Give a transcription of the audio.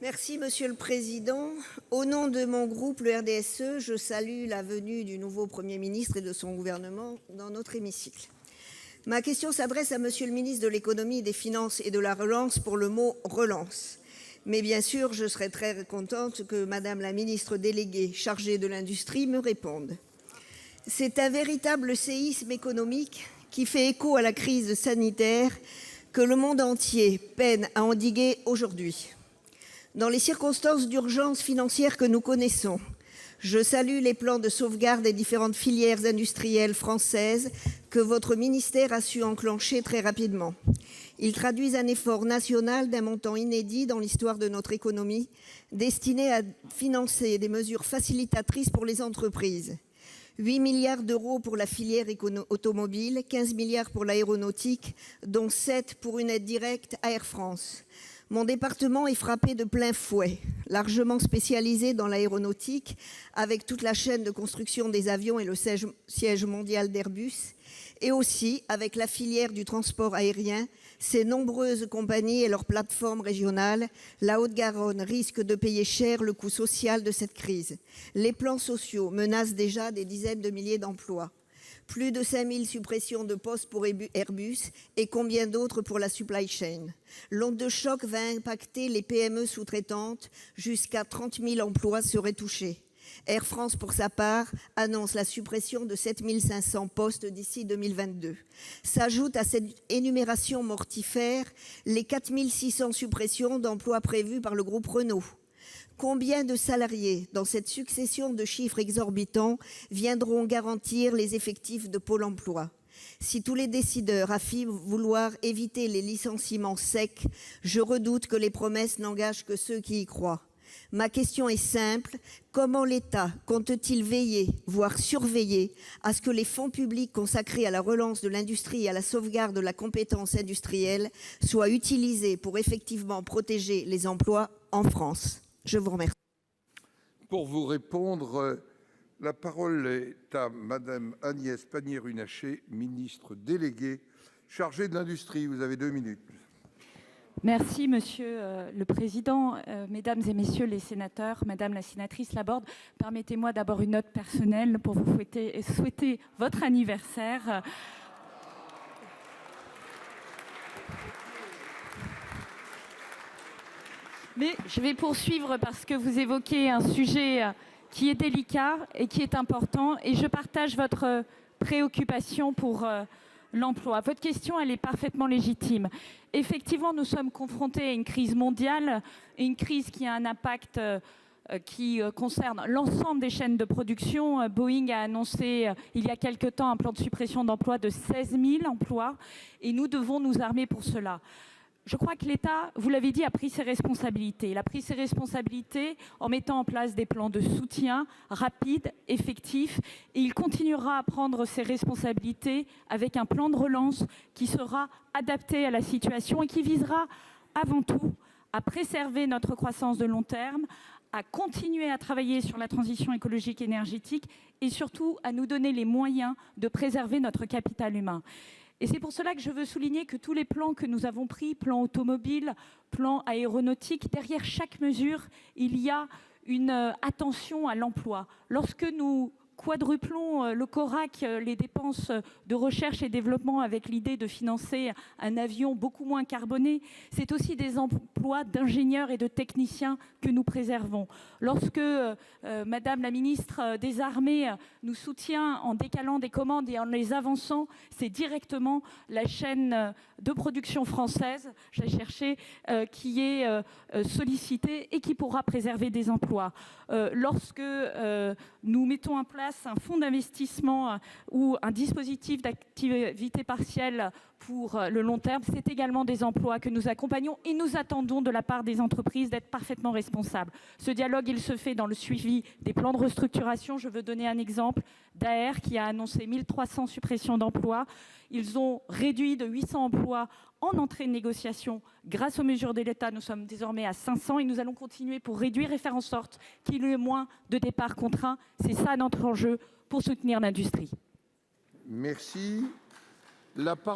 Merci, Monsieur le Président. Au nom de mon groupe, le RDSE, je salue la venue du nouveau Premier ministre et de son gouvernement dans notre hémicycle. Ma question s'adresse à Monsieur le ministre de l'Économie, des Finances et de la Relance pour le mot « relance ». Mais bien sûr, je serais très contente que Madame la ministre déléguée chargée de l'industrie me réponde. C'est un véritable séisme économique qui fait écho à la crise sanitaire que le monde entier peine à endiguer aujourd'hui. Dans les circonstances d'urgence financière que nous connaissons, je salue les plans de sauvegarde des différentes filières industrielles françaises que votre ministère a su enclencher très rapidement. Ils traduisent un effort national d'un montant inédit dans l'histoire de notre économie, destiné à financer des mesures facilitatrices pour les entreprises. 8 milliards d'euros pour la filière automobile, 15 milliards pour l'aéronautique, dont 7 pour une aide directe à Air France. Mon département est frappé de plein fouet, largement spécialisé dans l'aéronautique, avec toute la chaîne de construction des avions et le siège mondial d'Airbus, et aussi avec la filière du transport aérien, ses nombreuses compagnies et leurs plateformes régionales. La Haute-Garonne risque de payer cher le coût social de cette crise. Les plans sociaux menacent déjà des dizaines de milliers d'emplois. Plus de 5000 suppressions de postes pour Airbus et combien d'autres pour la supply chain. L'onde de choc va impacter les PME sous-traitantes, jusqu'à 30 000 emplois seraient touchés. Air France, pour sa part, annonce la suppression de 7 500 postes d'ici 2022. S'ajoutent à cette énumération mortifère les 4 600 suppressions d'emplois prévues par le groupe Renault. Combien de salariés, dans cette succession de chiffres exorbitants, viendront garantir les effectifs de Pôle emploi ? Si tous les décideurs affirment vouloir éviter les licenciements secs, je redoute que les promesses n'engagent que ceux qui y croient. Ma question est simple, comment l'État compte-t-il veiller, voire surveiller, à ce que les fonds publics consacrés à la relance de l'industrie et à la sauvegarde de la compétence industrielle soient utilisés pour effectivement protéger les emplois en France ? Je vous remercie. Pour vous répondre, la parole est à Madame Agnès Pannier-Runacher, ministre déléguée chargée de l'industrie. Vous avez 2 minutes. Merci, Monsieur le Président. Mesdames et Messieurs les sénateurs, Madame la sénatrice Laborde, permettez-moi d'abord une note personnelle pour vous souhaiter votre anniversaire. Mais je vais poursuivre parce que vous évoquez un sujet qui est délicat et qui est important, et je partage votre préoccupation pour l'emploi. Votre question, elle est parfaitement légitime. Effectivement, nous sommes confrontés à une crise mondiale, une crise qui a un impact qui concerne l'ensemble des chaînes de production. Boeing a annoncé il y a quelque temps un plan de suppression d'emplois de 16 000 emplois, et nous devons nous armer pour cela. Je crois que l'État, vous l'avez dit, a pris ses responsabilités. Il a pris ses responsabilités en mettant en place des plans de soutien rapides, effectifs, et il continuera à prendre ses responsabilités avec un plan de relance qui sera adapté à la situation et qui visera avant tout à préserver notre croissance de long terme, à continuer à travailler sur la transition écologique et énergétique et surtout à nous donner les moyens de préserver notre capital humain. Et c'est pour cela que je veux souligner que tous les plans que nous avons pris, plan automobile, plan aéronautique, derrière chaque mesure, il y a une attention à l'emploi. Lorsque nous quadruplons le CORAC, les dépenses de recherche et développement avec l'idée de financer un avion beaucoup moins carboné, c'est aussi des emplois d'ingénieurs et de techniciens que nous préservons. Lorsque Madame la ministre des Armées nous soutient en décalant des commandes et en les avançant, c'est directement la chaîne de production française, j'ai cherché, qui est sollicitée et qui pourra préserver des emplois. Lorsque nous mettons en place un fonds d'investissement ou un dispositif d'activité partielle pour le long terme, c'est également des emplois que nous accompagnons et nous attendons de la part des entreprises d'être parfaitement responsables. Ce dialogue, il se fait dans le suivi des plans de restructuration. Je veux donner un exemple d'Aer qui a annoncé 1300 suppressions d'emplois. Ils ont réduit de 800 emplois en entrée de négociation. Grâce aux mesures de l'État, nous sommes désormais à 500 et nous allons continuer pour réduire et faire en sorte qu'il y ait moins de départs contraints. C'est ça notre enjeu pour soutenir l'industrie. Merci. La parole